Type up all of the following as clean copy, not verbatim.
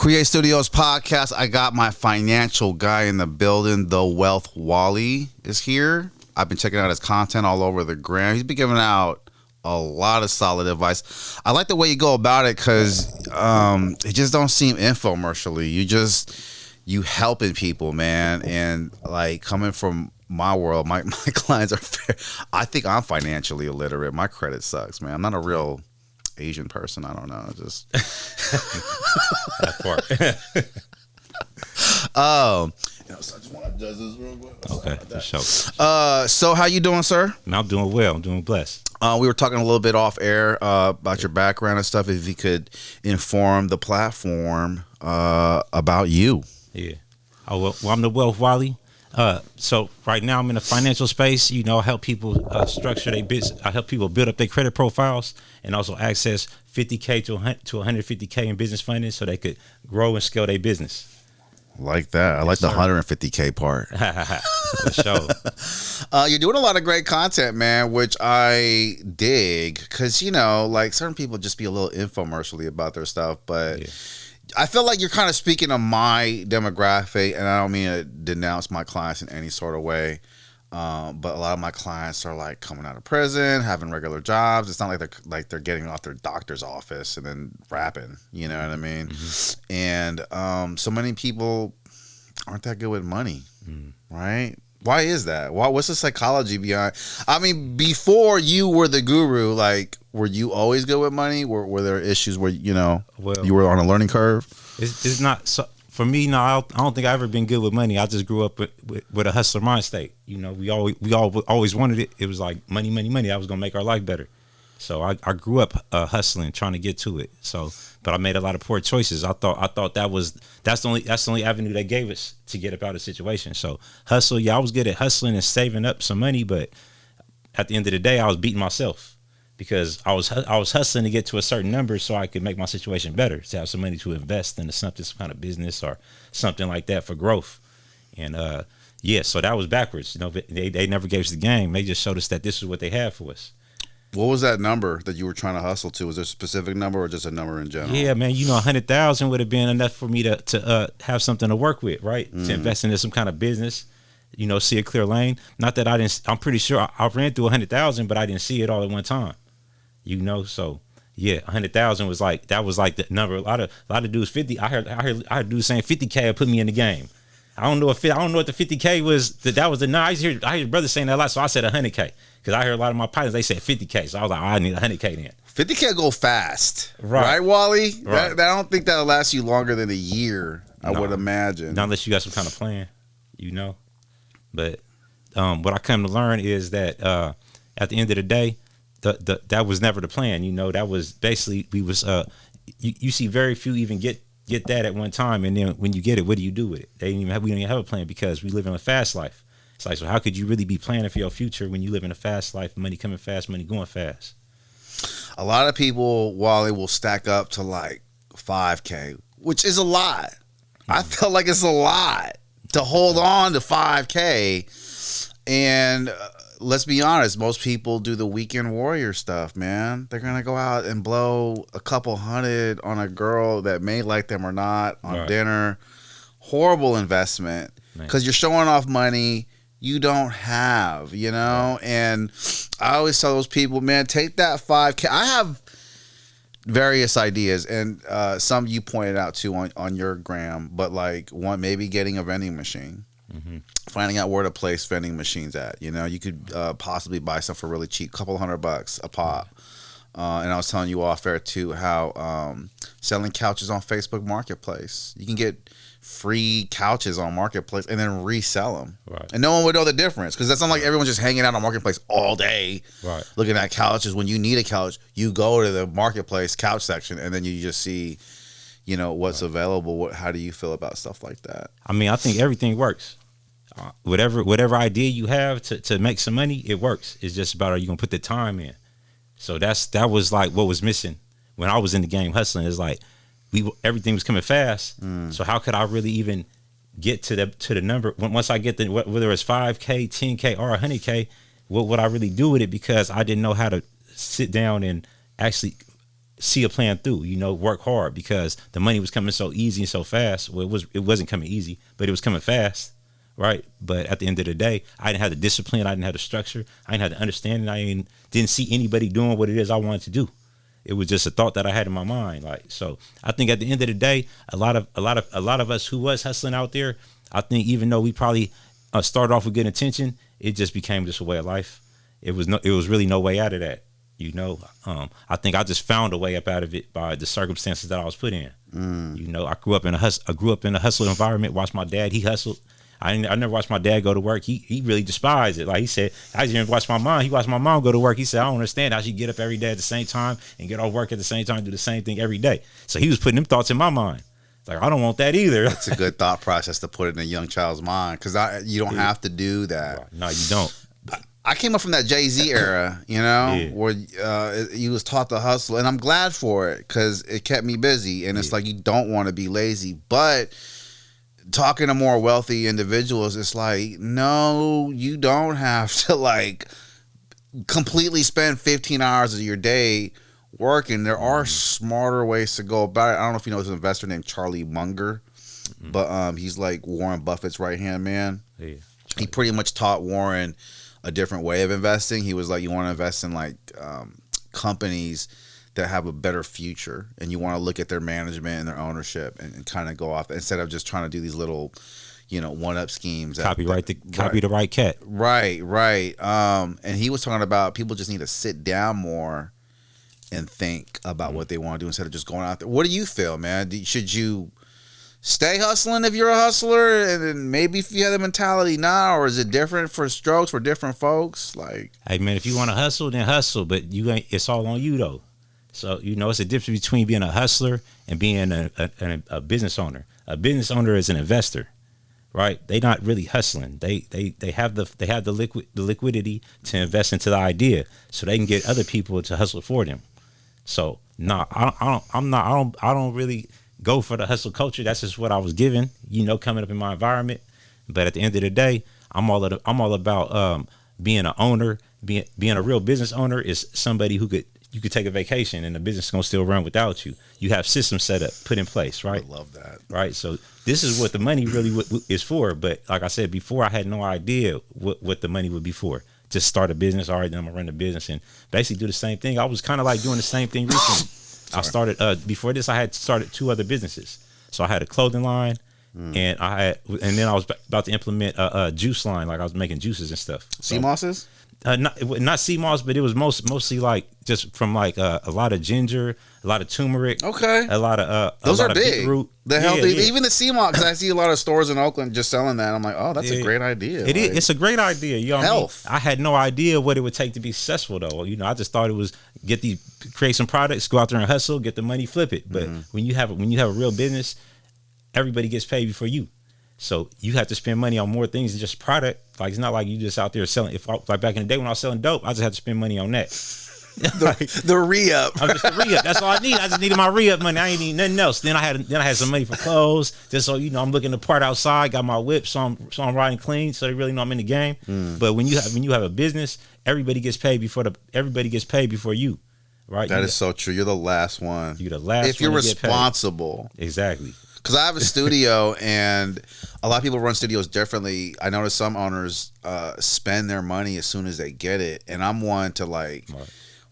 Create Studios podcast. I got my financial guy in the building. The Wealth Wali is here. I've been checking out his content all over the gram. He's been giving out a lot of solid advice. I like the way you go about it because it just don't seem infomercially. You helping people, man. And like coming from my world, my clients are fair. I think I'm financially illiterate. My credit sucks, man. I'm not a real Asian person. I don't know. Just that part. So I just want to judge this real quick. Okay, for sure. So how you doing, sir? I'm doing well. I'm doing blessed. We were talking a little bit off air about your background and stuff. If you could inform the platform about you. Yeah. Oh, well, I'm the Wealth Wali. So right now I'm in the financial space. You know, I help people structure their business. I help people build up their credit profiles and also access $50K to $150K in business funding so they could grow and scale their business. Like that. I like the 150K part. For sure. You're doing a lot of great content, man, which I dig because, you know, like certain people just be a little infomercially about their stuff, but yeah. I feel like you're kind of speaking to my demographic, and I don't mean to denounce my clients in any sort of way, but a lot of my clients are like coming out of prison, having regular jobs. It's not like they're getting off their doctor's office and then rapping, you know what I mean? Mm-hmm. And so many people aren't that good with money, right? Why is that? What's the psychology behind? I mean, before you were the guru, like, were you always good with money? Were there issues where, you know, you were on a learning curve? It's not so, for me. No, I don't think I've ever been good with money. I just grew up with a hustler mind state. You know, we always wanted it. It was like money, money, money. I was gonna make our life better. So I grew up hustling, trying to get to it. So, but I made a lot of poor choices. I thought that's the only avenue they gave us to get up out of the situation. So hustle, yeah, I was good at hustling and saving up some money, but at the end of the day, I was beating myself because I was hustling to get to a certain number so I could make my situation better, to have some money to invest into some kind of business or something like that for growth. And yeah, so that was backwards. You know, they never gave us the game. They just showed us that this is what they had for us. What was that number that you were trying to hustle to? Was there a specific number or just a number in general? Yeah, man, you know, 100,000 would have been enough for me to have something to work with, right? To invest into some kind of business, you know, see a clear lane. Not that I'm pretty sure I ran through 100,000, but I didn't see it all at one time, you know? So yeah, 100,000 was like the number. A lot of dudes 50. I heard dudes saying 50K would put me in the game. I don't know what the 50K was. That was the no. I hear brothers saying that a lot, so I said 100K because I heard a lot of my partners they said 50K. So I was like, I need 100K then. 50K go fast, right, Wally? Right. I don't think that'll last you longer than a year. I would imagine, not unless you got some kind of plan, you know. But what I come to learn is that at the end of the day, that was never the plan. You know, that was basically you see very few even get that at one time, and then when you get it, what do you do with it? We don't even have a plan because we live in a fast life. It's like, so how could you really be planning for your future when you live in a fast life, money coming fast, money going fast? A lot of people, Wally, will stack up to like 5K, which is a lot. I felt like it's a lot to hold on to 5K. And let's be honest, most people do the weekend warrior stuff, man. They're going to go out and blow a couple hundred on a girl that may like them or not on dinner. Horrible investment because you're showing off money you don't have, you know? And I always tell those people, man, take that 5K. I have various ideas, and some you pointed out too on your gram, but like one, maybe getting a vending machine. Mm-hmm. Finding out where to place vending machines at. You know, you could possibly buy some for really cheap, couple $100 a pop. And I was telling you off air too how selling couches on Facebook Marketplace, you can get free couches on Marketplace and then resell them. Right. And no one would know the difference because that's not like everyone's just hanging out on Marketplace all day looking at couches. When you need a couch, you go to the Marketplace couch section and then you just see, you know, what's available. How do you feel about stuff like that? I mean, I think everything works. Whatever idea you have to make some money, it works. It's just about, are you gonna put the time in? So that was like what was missing when I was in the game hustling. It's like everything was coming fast. So how could I really even get to the number once I get whether it's 5K, 10K, or 100K? What would I really do with it? Because I didn't know how to sit down and actually see a plan through, work hard, because the money was coming so easy and so fast. Well, it wasn't coming easy, but it was coming fast, right? But at the end of the day, I didn't have the discipline, I didn't have the structure, I didn't have the understanding, didn't see anybody doing what it is I wanted to do. It was just a thought that I had in my mind. Like, so I think at the end of the day, a lot of us who was hustling out there, I think even though we probably started off with good intention, it just became just a way of life. It was really no way out of that. I think I just found a way up out of it by the circumstances that I was put in. I grew up in a hustle environment. Watched my dad, he hustled. I never watched my dad go to work. He really despised it. Like he said, I didn't watch my mom. He watched my mom go to work. He said, I don't understand how she get up every day at the same time and get off work at the same time, do the same thing every day. So he was putting them thoughts in my mind. Like, I don't want that either. That's a good thought process to put in a young child's mind, because you don't have to do that. No, you don't. I came up from that Jay-Z era, where you was taught to hustle, and I'm glad for it, because it kept me busy. And it's like, you don't want to be lazy, but talking to more wealthy individuals, it's like, no, you don't have to like completely spend 15 hours of your day working. There are smarter ways to go about it. I don't know if you know this investor named Charlie Munger, but he's like Warren Buffett's right-hand man. Yeah. He pretty much taught Warren a different way of investing. He was like, you want to invest in like companies that have a better future, and you want to look at their management and their ownership and kind of go off, instead of just trying to do these little, one-up schemes. Copy the right cat. Right. And he was talking about people just need to sit down more and think about what they want to do instead of just going out there. What do you feel, man? Should you stay hustling if you're a hustler, and then maybe if you have the mentality now, or is it different for strokes for different folks? Like, hey man, if you want to hustle, then hustle, but it's all on you though. So it's a difference between being a hustler and being a business owner. A business owner is an investor, right? They're not really hustling. They have the liquidity to invest into the idea, so they can get other people to hustle for them. So no, I don't really go for the hustle culture. That's just what I was given, coming up in my environment. But at the end of the day, I'm all about being an owner. Being a real business owner is somebody who you could take a vacation and the business is going to still run without you. You have systems set up, put in place, right? I love that. Right. So this is what the money really is for. But like I said before, I had no idea what the money would be for. Just start a business. All right, then I'm going to run the business and basically do the same thing. I was kind of like doing the same thing recently. I started, before this, I had started 2 other businesses. So I had a clothing line and then I was about to implement a juice line. Like I was making juices and stuff. Sea mosses? Not sea moss, but it was mostly like just from like a lot of ginger, a lot of turmeric. Okay. A lot of those are big. Beetroot. The healthy, even the sea moss. Because I see a lot of stores in Oakland just selling that. I'm like, oh, that's a great idea. It is. It's a great idea. Health. I had no idea what it would take to be successful though. I just thought it was create some products, go out there and hustle, get the money, flip it. But when you have a real business, everybody gets paid before you. So you have to spend money on more things than just product. Like, it's not like you just out there selling. Like back in the day when I was selling dope, I just had to spend money on that. The re-up. I'm just a re-up. That's all I need. I just needed my re-up money. I ain't need nothing else. Then I had some money for clothes. Just so I'm looking the part outside. Got my whip, so I'm riding clean. So they really know I'm in the game. But when you have a business, everybody gets paid before you. Right. That is so true. You're the last one. You're the last. If you're responsible. Exactly. Because I have a studio, and a lot of people run studios differently. I notice some owners spend their money as soon as they get it, and I'm one to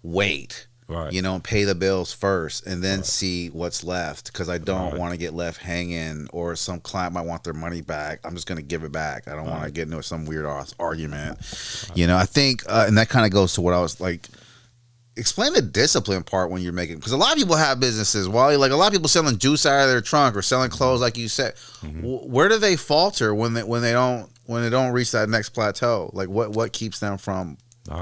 wait, and pay the bills first, and then see what's left. Because I don't want to get left hanging, or some client might want their money back. I'm just gonna give it back. I don't want to get into some weird argument. I think, and that kind of goes to what I was like. Explain the discipline part when you're making, because a lot of people have businesses, Wally. Like a lot of people selling juice out of their trunk or selling clothes, like you said. Where do they falter when they don't reach that next plateau? Like what keeps them from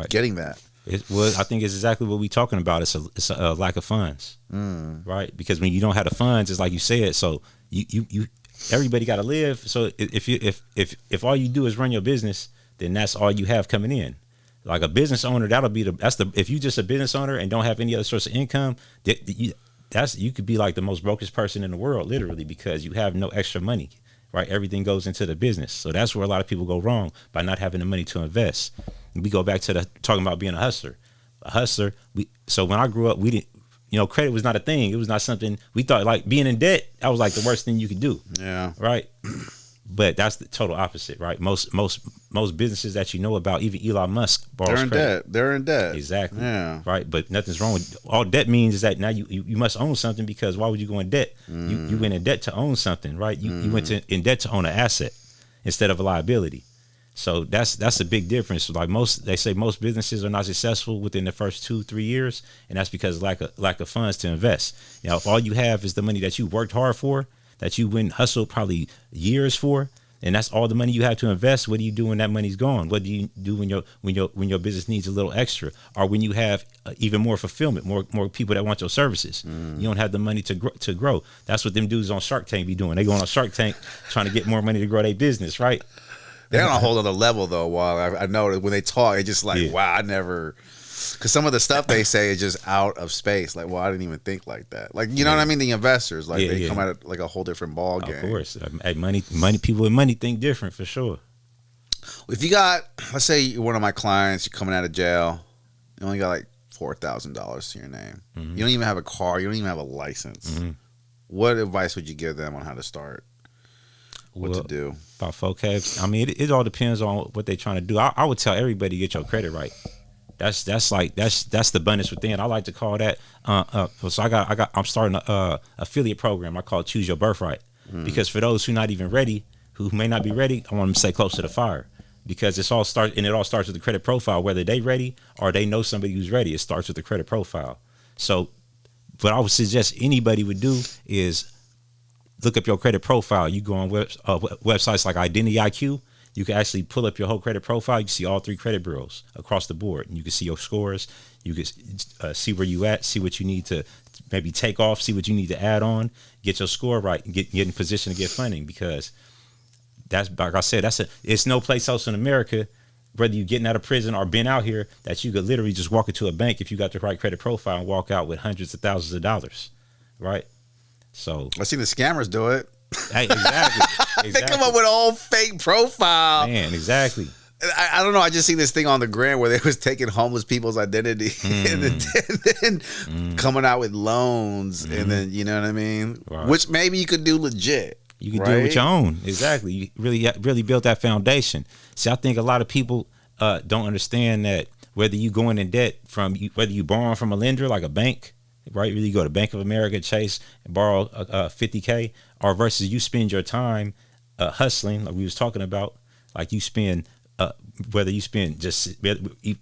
getting that? I think it's exactly what we're talking about. It's a lack of funds, right? Because when you don't have the funds, it's like you said. So you everybody got to live. So if all you do is run your business, then that's all you have coming in. Like a business owner, if you just a business owner and don't have any other source of income, you could be like the most brokest person in the world, literally, because you have no extra money, right? Everything goes into the business. So that's where a lot of people go wrong, by not having the money to invest. We go back to talking about being a hustler. So when I grew up, we didn't. credit was not a thing. It was not something we thought, like being in debt, that was like the worst thing you could do. Yeah. Right. But that's the total opposite, right? Most businesses that you know about, even Elon Musk borrows They're in credit. debt. They're in debt. Exactly. Yeah. Right. But nothing's wrong with all debt means is that now you must own something, because why would you go in debt? You went in debt to own something, right? You went in debt to own an asset instead of a liability. So that's a big difference. Like they say most businesses are not successful within the first 2-3 years, and that's because of lack of funds to invest. If all you have is the money that you worked hard for, that you went and hustled probably years for, and that's all the money you have to invest, what do you do when that money's gone? What do you do when your business needs a little extra, or when you have even more fulfillment, more people that want your services? You don't have the money to grow. That's what them dudes on Shark Tank be doing. They go on a Shark Tank trying to get more money to grow their business, right? They're on a whole other level though. While I know that when they talk, it's just like, wow, I never. Because some of the stuff they say is just out of space. Like, well, I didn't even think like that. Like, you know what I mean? The investors, like, they come at it like a whole different ball game. Of course, hey, money. People with money think different for sure. If you got, let's say you're one of my clients, you're coming out of jail, you only got like $4,000 to your name. You don't even have a car. You don't even have a license. What advice would you give them on how to start? What to do? About 4K. I mean, it all depends on what they're trying to do. I would tell everybody to get your credit right. That's the abundance within. I like to call that. So I'm starting a affiliate program. I call it Choose Your Birthright, because for those who not even ready, who may not be ready, I want them to stay close to the fire, because it all starts with the credit profile. Whether they ready or they know somebody who's ready, it starts with the credit profile. So, what I would suggest anybody would do is look up your credit profile. You go on websites like Identity IQ. You can actually pull up your whole credit profile. You can see all 3 credit bureaus across the board, and you can see your scores. You can see where you at, see what you need to maybe take off, see what you need to add on, get your score right, and get in position to get funding. Because that's, like I said, it's no place else in America, whether you're getting out of prison or been out here, that you could literally just walk into a bank if you got the right credit profile and walk out with hundreds of thousands of dollars, right? So I've seen the scammers do it. Hey, exactly. They come up with a whole fake profile. Man, exactly. I don't know. I just seen this thing on the gram where they was taking homeless people's identity and then coming out with loans, and then, you know what I mean? Right. Which maybe you could do legit. You could do it with your own. Exactly. You really built that foundation. See, I think a lot of people don't understand that whether you going in debt whether you borrowing from a lender like a bank, right? Really go to Bank of America, Chase, and borrow $50K, or versus you spend your time hustling, like we was talking about, like you spend, whether you spend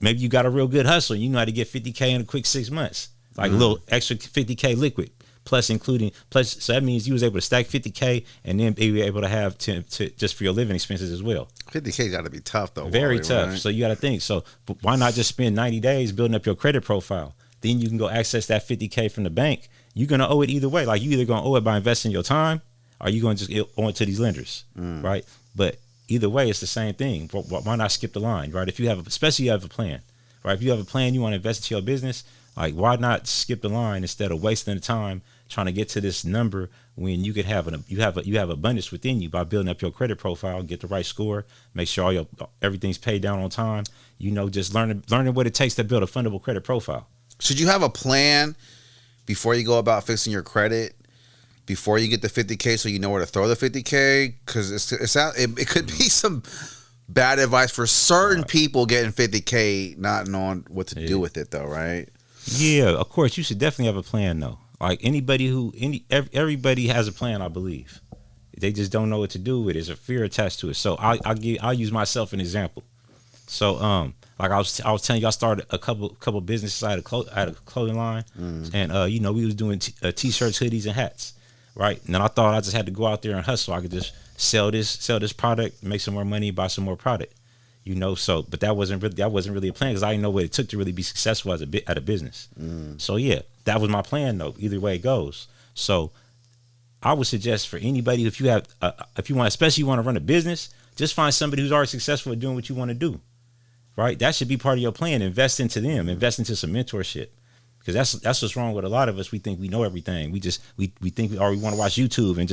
maybe you got a real good hustle, you know how to get $50K in a quick 6 months, like a little extra $50K liquid, so that means you was able to stack $50K and then be able to have to just for your living expenses as well. $50K got to be tough though. Very Wally, tough. Right? So you got to think. So why not just spend 90 days building up your credit profile? Then you can go access that $50K from the bank. You're going to owe it either way. Like, you either going to owe it by investing your time, or you're going to just owe it to these lenders, right? But either way, it's the same thing. Why not skip the line, right? Especially you have a plan, right? If you have a plan, you want to invest into your business, like, why not skip the line instead of wasting the time trying to get to this number when you could you have abundance within you by building up your credit profile, get the right score, make sure everything's paid down on time. Just learning what it takes to build a fundable credit profile. Should you have a plan before you go about fixing your credit, before you get the $50K, so you know where to throw the $50K? Because it could be some bad advice for certain people getting $50K, not knowing what to do with it, though, right? Yeah, of course. You should definitely have a plan, though. Like everybody has a plan, I believe. They just don't know what to do with it. There's a fear attached to it. So I'll use myself an example. So like I was telling you, I started a couple businesses. I had a clothing line, and we was doing t-shirts, hoodies, and hats, right? And then I thought I just had to go out there and hustle. I could just sell this product, make some more money, buy some more product, So, but that wasn't really a plan, because I didn't know what it took to really be successful at a business. So yeah, that was my plan though. Either way it goes. So I would suggest for anybody, if you want to run a business, just find somebody who's already successful at doing what you want to do. Right, that should be part of your plan. Invest into them. Invest into some mentorship, because that's what's wrong with a lot of us. We think we know everything. We think we want to watch YouTube and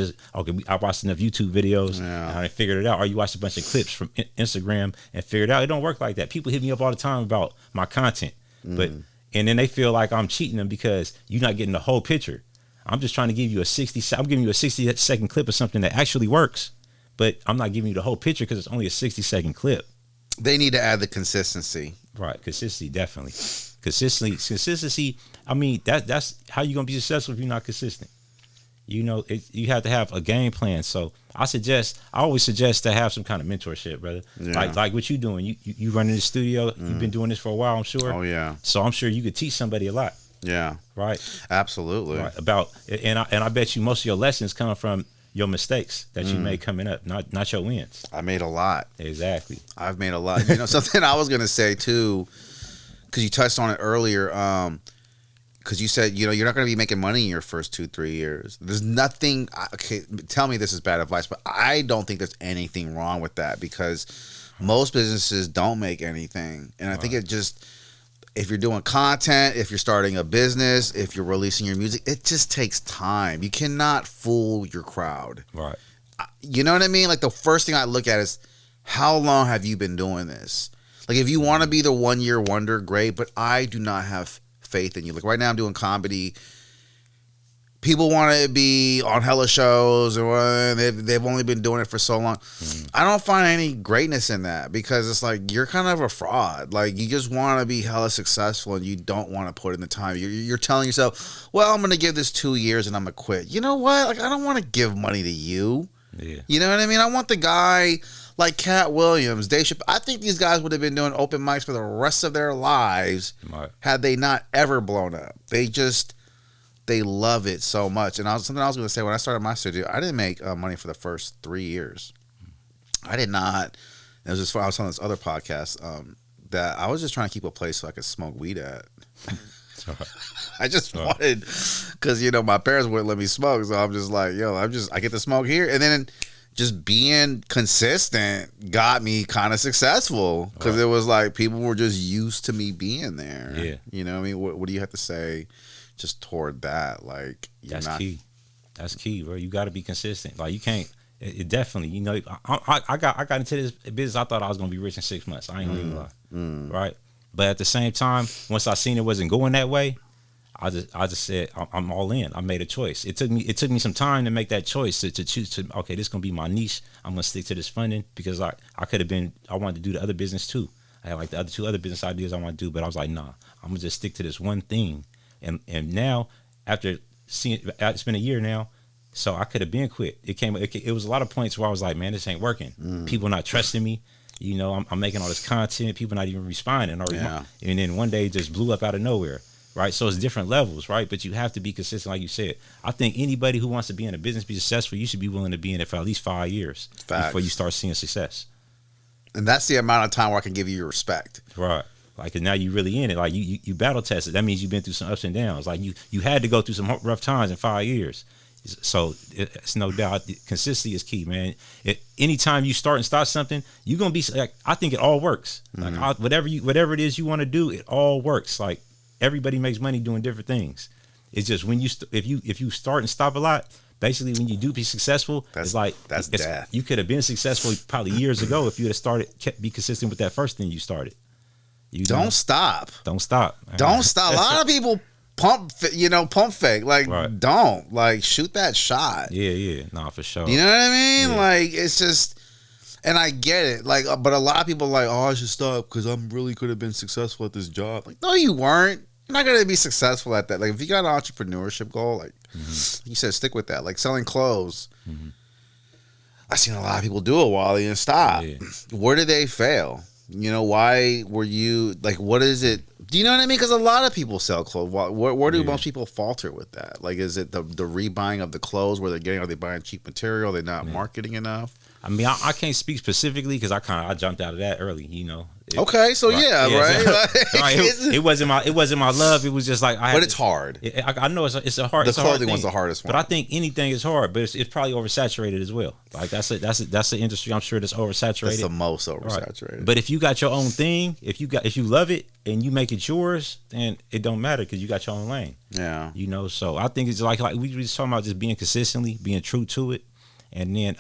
I watched enough YouTube videos and I figured it out. Or you watch a bunch of clips from Instagram and figured it out. It don't work like that. People hit me up all the time about my content, but and then they feel like I'm cheating them because you're not getting the whole picture. I'm just trying to give you I'm giving you a 60-second clip of something that actually works, but I'm not giving you the whole picture because it's only a 60-second clip. They need to add the consistency. Right, consistency, definitely. Consistency. I mean, that's how you gonna be successful if you're not consistent. You know, you have to have a game plan. So I always suggest to have some kind of mentorship, brother. Yeah. Like what you doing. You running the studio. You've been doing this for a while, I'm sure. Oh yeah. So I'm sure you could teach somebody a lot. Yeah. Right. Absolutely. Right. And I bet you most of your lessons come from your mistakes that you made coming up, not your wins. I made a lot. Exactly. I've made a lot. You know, something I was gonna say too, because you touched on it earlier. Because you said, you know, you're not going to be making money in your first 2-3 years. There's nothing. Okay, tell me this is bad advice, but I don't think there's anything wrong with that because most businesses don't make anything, and I think it just, if you're doing content, if you're starting a business, if you're releasing your music, it just takes time. You cannot fool your crowd. Right. You know what I mean? Like the first thing I look at is how long have you been doing this? Like if you want to be the 1-year wonder, great, but I do not have faith in you. Like right now I'm doing comedy. People want to be on hella shows and they've only been doing it for so long. I don't find any greatness in that because it's like you're kind of a fraud. Like you just want to be hella successful and you don't want to put in the time. You're telling yourself, well, I'm going to give this 2 years and I'm going to quit. You know what? Like I don't want to give money to you. Yeah. You know what I mean? I want the guy like Cat Williams, Dave Chappelle. I think these guys would have been doing open mics for the rest of their lives had they not ever blown up. They love it so much. And something I was going to say, when I started my studio, I didn't make money for the first 3 years. I did not. It was just I was on this other podcast that I was just trying to keep a place so I could smoke weed at. I just wanted, because, you know, my parents wouldn't let me smoke. So I'm just like, yo, I get to smoke here. And then just being consistent got me kind of successful because it was like people were just used to me being there. Yeah. You know what I mean? What do you have to say just toward that? Like, that's key. That's key, bro. You got to be consistent. Like you can't, it definitely, you know, I got into this business. I thought I was going to be rich in 6 months. I ain't gonna lie. Right. But at the same time, once I seen it wasn't going that way, I just said I'm all in. I made a choice. It took me some time to make that choice to choose to, okay, this is gonna be my niche. I'm gonna stick to this funding because I wanted to do the other business too. I had like the two other business ideas I want to do, but I was like, nah, I'm gonna just stick to this one thing. And now after seeing it's been a year now, so I could have been quit. It was a lot of points where I was like, man, this ain't working. People not trusting me. You know, I'm making all this content, people not even responding, and then one day it just blew up out of nowhere. Right, so it's different levels, right? But you have to be consistent, like you said. I think anybody who wants to be in a business, be successful, you should be willing to be in it for at least 5 years before you start seeing success. And that's the amount of time where I can give you your respect. Right, like now you really in it. Like you battle tested. That means you've been through some ups and downs. Like you had to go through some rough times in 5 years. So it's no doubt consistency is key, man. Anytime you start and start something, you're gonna be like, I think it all works. Like whatever it is you want to do, it all works. Like. Everybody makes money doing different things. It's just when if you start and stop a lot, basically when you do be successful, death. You could have been successful probably years ago if you had be consistent with that first thing you started. Don't stop. Don't stop. Don't stop. A lot of people pump fake. Like don't shoot that shot. Yeah, nah, for sure. You know what I mean? Yeah. Like it's just. And I get it, like, but a lot of people are like, oh, I should stop because I'm really could have been successful at this job. Like, no, you weren't. You're not gonna be successful at that. Like, if you got an entrepreneurship goal, like you said, stick with that. Like selling clothes. I've seen a lot of people do it, Wally, and stop. Yeah. Where did they fail? You know, why were you like? What is it? Do you know what I mean? Because a lot of people sell clothes. Where do most people falter with that? Like, is it the rebuying of the clothes where they're getting? Are they buying cheap material? Are they not marketing enough? I mean, I can't speak specifically because I jumped out of that early, you know. Okay, so right. It wasn't my love. It was just like it's hard. I know it's a hard. The clothing was the hardest one. But I think anything is hard, but it's probably oversaturated as well. Like that's the industry I'm sure that's oversaturated. It's the most oversaturated. Right. But if you got your own thing, if you love it and you make it yours, then it don't matter because you got your own lane. Yeah. You know, so I think it's like we just talking about just being consistently, being true to it. And then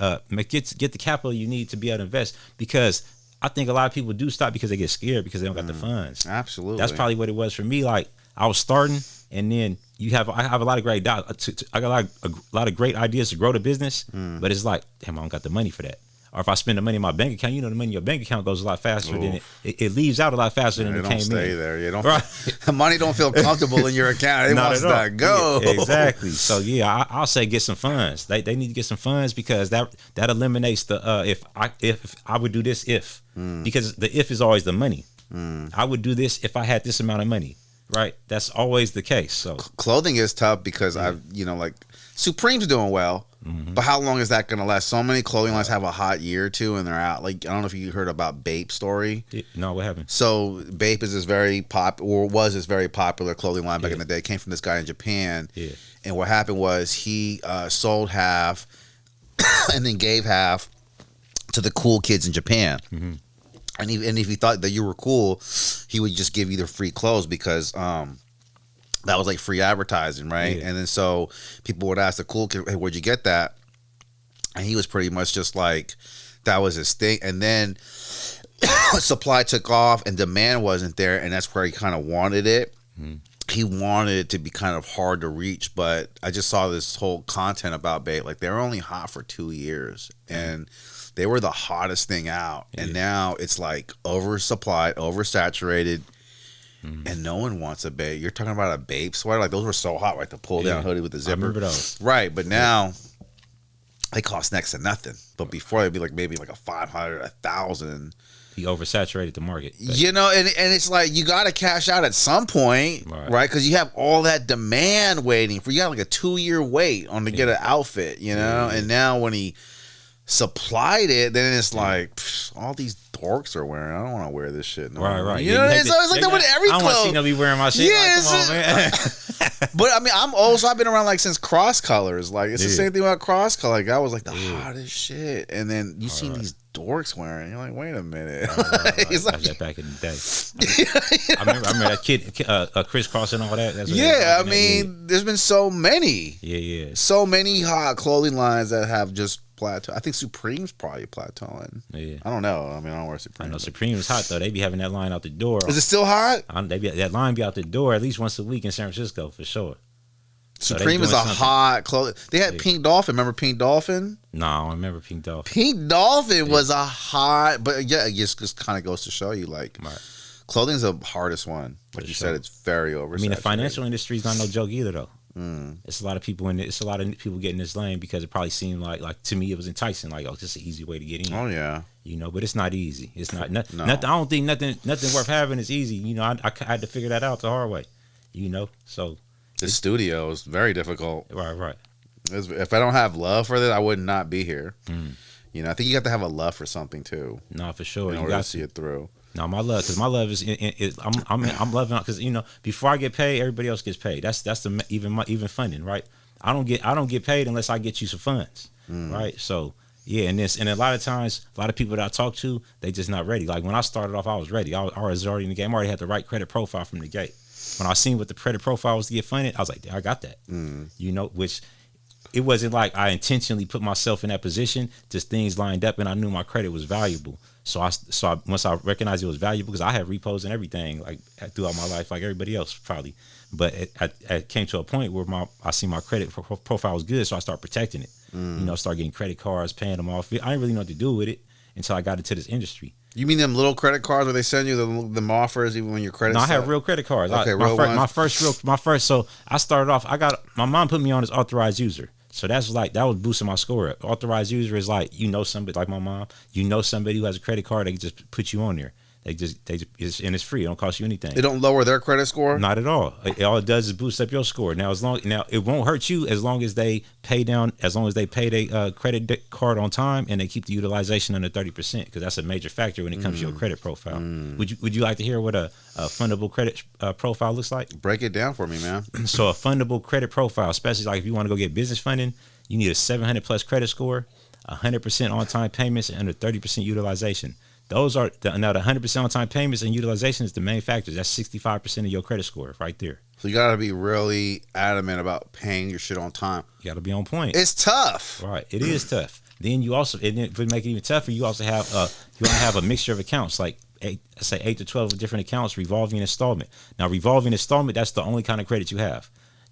get the capital you need to be able to invest, because I think a lot of people do stop because they get scared because they don't got the funds. Absolutely. That's probably what it was for me. Like I was starting, and then I have a lot of great I got a lot of great ideas to grow the business, but it's like, damn, I don't got the money for that. Or if I spend the money in my bank account, the money in your bank account goes a lot faster than it leaves out a lot faster than it came in. It don't stay there. You don't. Right. The money don't feel comfortable in your account. It wants to go. Yeah, exactly. So yeah, I'll say get some funds. They need to get some funds because that eliminates the if I would do this because the if is always the money. I would do this if I had this amount of money. Right. That's always the case. So clothing is tough because I've like Supreme's doing well. But how long is that going to last? So many clothing lines have a hot year or two and they're out. Like, I don't know if you heard about Bape story. No, what happened? So Bape is this very was this very popular clothing line back in the day. It came from this guy in Japan. Yeah. And what happened was he sold half and then gave half to the cool kids in Japan. And if he thought that you were cool, he would just give you the free clothes because that was like free advertising, right? Yeah. And then so people would ask the cool kid, hey, where'd you get that? And he was pretty much just like, that was his thing. And then supply took off and demand wasn't there. And that's where he kind of wanted it. He wanted it to be kind of hard to reach. But I just saw this whole content about Bape. Like, they were only hot for 2 years. And they were the hottest thing out. And now it's like oversupplied, oversaturated. And no one wants a Bape. You're talking about a Bape sweater? Like, those were so hot, right? The pull-down hoodie with the zipper. I remember those. Right, but now they cost next to nothing. But before, they'd be like maybe like a 500, 1,000. He oversaturated the market. And it's like you got to cash out at some point, right? Because you have all that demand waiting for you. Got like a 2-year wait on to get an outfit, And now when he supplied it, then it's like all these dorks are wearing. I don't want to wear this shit. No right. It's always like that with every clothes. I want to see them be wearing my shit. Yeah, like, come on, man. But I mean, I've been around like since cross colors. Like it's the same thing about cross color. Like that was like the hottest shit, and then you see these dorks wearing. You're like, wait a minute. It's like that back in the day. I remember that kid, Crisscross and all that. That's I mean, there's been so many. Yeah. So many hot clothing lines that have just plateau. I think Supreme's probably plateauing. Yeah. I don't know. I mean, I don't wear Supreme. I know Supreme is hot though. They be having that line out the door. Is it still hot? That line be out the door at least once a week in San Francisco for sure. Supreme is a hot clothing. They had Pink Dolphin. Remember Pink Dolphin? No, I don't remember Pink Dolphin. Pink Dolphin was a hot, but yeah, it just kind of goes to show you like clothing's the hardest one. Like you said, it's very oversaturated. I mean, the financial industry is not no joke either though. It's a lot of people in it. It's a lot of people getting this lane because it probably seemed like to me it was enticing. Like, oh, just an easy way to get in. Oh yeah, but it's not easy. It's not. Nothing. I don't think nothing worth having is easy. I had to figure that out the hard way. So the studio is very difficult. Right. If I don't have love for this, I would not be here. I think you have to have a love for something too. No, for sure. In order to see it through. No, my love is I'm loving because before I get paid, everybody else gets paid. That's the even funding, right? I don't get paid unless I get you some funds, right? So yeah, and a lot of times, a lot of people that I talk to, they just not ready. Like when I started off, I was ready. I was already in the game. I already had the right credit profile from the gate. When I seen what the credit profile was to get funded, I was like, I got that. Which it wasn't like I intentionally put myself in that position. Just things lined up, and I knew my credit was valuable. So once I recognized it was valuable, because I had repos and everything like throughout my life, like everybody else probably. But it came to a point where I see my credit profile was good, so I started protecting it. Start getting credit cards, paying them off. I didn't really know what to do with it until I got into this industry. You mean them little credit cards where they send you the offers even when your credit? No, I have real credit cards. Okay, my first. So I started off. My mom put me on as authorized user. So that was boosting my score up. Authorized user is like, somebody like my mom, somebody who has a credit card, they can just put you on there. And it's free. It don't cost you anything. They don't lower their credit score? Not at all. All it does is boost up your score. Now it won't hurt you as long as they pay their credit card on time and they keep the utilization under 30%, because that's a major factor when it comes to your credit profile. Would you like to hear what a fundable credit profile looks like? Break it down for me, man. So a fundable credit profile, especially like if you want to go get business funding, you need a 700 plus credit score, 100% on time payments, and under 30% utilization. Those are the 100% on time payments and utilization is the main factors. That's 65% of your credit score right there. So you got to be really adamant about paying your shit on time. You got to be on point. It's tough. Right. It is tough. Then you also, to make it even tougher, you also have a mixture of accounts. Like say 8 to 12 different accounts, revolving installment. Now, revolving installment, that's the only kind of credit you have.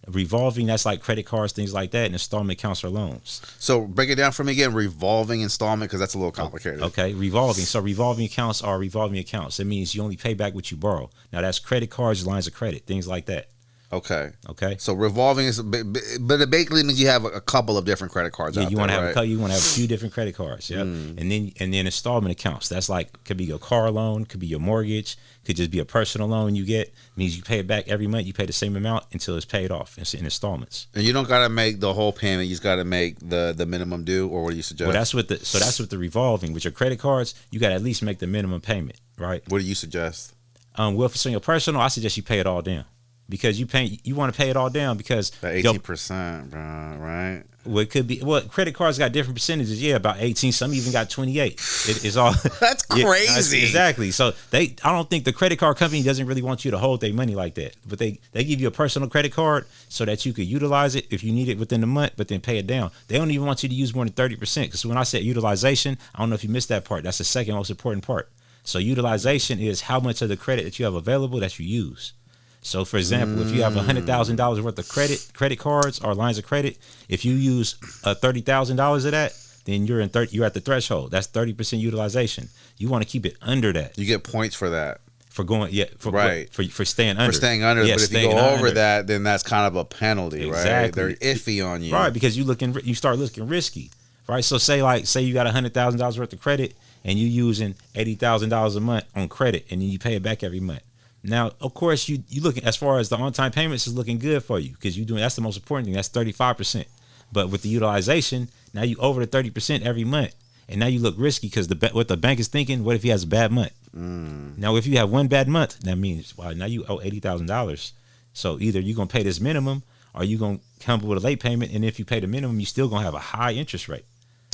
Revolving, that's like credit cards, things like that, and installment accounts are loans. So break it down for me again. Revolving installment, because that's a little complicated. Okay, revolving. So revolving accounts are revolving accounts. It means you only pay back what you borrow. Now that's credit cards, lines of credit, things like that. Okay. Okay. So revolving is, but it basically means you have a couple of different credit cards. Yeah, out you want to have you want to have a few different credit cards. Yeah, and then installment accounts. That's like could be your car loan, could be your mortgage, could just be a personal loan you get. It means you pay it back every month. You pay the same amount until it's paid off. It's in installments. And you don't got to make the whole payment. You just got to make the minimum due, or what do you suggest? Well, that's what the revolving with your credit cards. You got to at least make the minimum payment, right? What do you suggest? Well, for your personal, I suggest you pay it all down. Because you want to pay it all down because the 18%, bro, right? Well, it could be. Well, credit cards got different percentages. Yeah, about 18. Some even got 28. It's all that's crazy. Yeah, exactly. So I don't think the credit card company doesn't really want you to hold their money like that. But they give you a personal credit card so that you could utilize it if you need it within the month, but then pay it down. They don't even want you to use more than 30%. Because when I said utilization, I don't know if you missed that part. That's the second most important part. So utilization is how much of the credit that you have available that you use. So, for example, if you have $100,000 worth of credit cards or lines of credit, if you use $30,000 of that, then you're at the threshold. That's 30% utilization. You want to keep it under that. You get points for that. For going, right. For staying under. For staying under. Yeah, but if you go over that, then that's kind of a penalty, exactly. Right? They're iffy on you. Right, because you start looking risky. Right. So say you got $100,000 worth of credit and you're using $80,000 a month on credit and then you pay it back every month. Now, of course, you looking as far as the on-time payments is looking good for you because that's the most important thing. That's 35%. But with the utilization, now you over the 30% every month, and now you look risky because what the bank is thinking. What if he has a bad month? Now, if you have one bad month, that means now you owe $80,000. So either you're gonna pay this minimum, or you're gonna come up with a late payment, and if you pay the minimum, you still gonna have a high interest rate.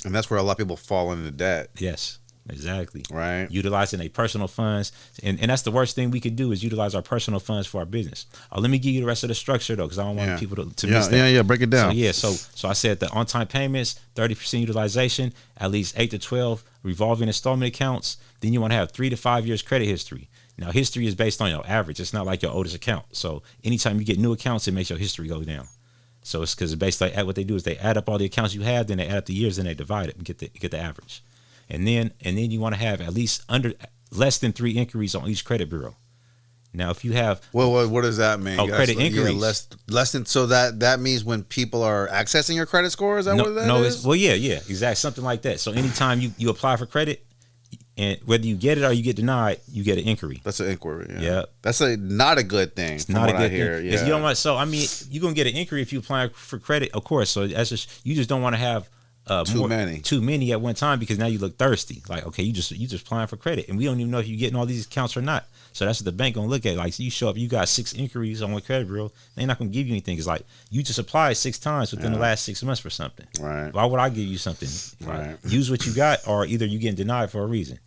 And that's where a lot of people fall into debt. Yes. Exactly. Right. Utilizing their personal funds. And that's the worst thing we could do is utilize our personal funds for our business. Let me give you the rest of the structure, though, because I don't want people to miss that. Yeah. Break it down. So I said the on-time payments, 30% utilization, at least 8 to 12 revolving installment accounts. Then you want to have 3 to 5 years credit history. Now, history is based on your average. It's not like your oldest account. So anytime you get new accounts, it makes your history go down. So it's because based on what they do is they add up all the accounts you have, then they add up the years, and they divide it and get the average. And then you want to have at least less than 3 inquiries on each credit bureau. Now, if you have what does that mean? Credit inquiries. Yeah, less than. So that means when people are accessing your credit score, is that what that is? Exactly, something like that. So anytime you apply for credit, and whether you get it or you get denied, you get an inquiry. That's an inquiry. Yeah, yep. That's not a good thing. It's not a good thing. Yeah. You don't want. So I mean, you're gonna get an inquiry if you apply for credit, of course. So that's you just don't want to have. Too many at one time because now you look thirsty. Like, okay, you just applying for credit, and we don't even know if you're getting all these accounts or not. So that's what the bank gonna look at. Like, so you show up, you got 6 inquiries on one credit bureau, they're not gonna give you anything. It's like you just applied 6 times within the last 6 months for something. Right? Why would I give you something? Right. Use what you got, or either you getting denied for a reason.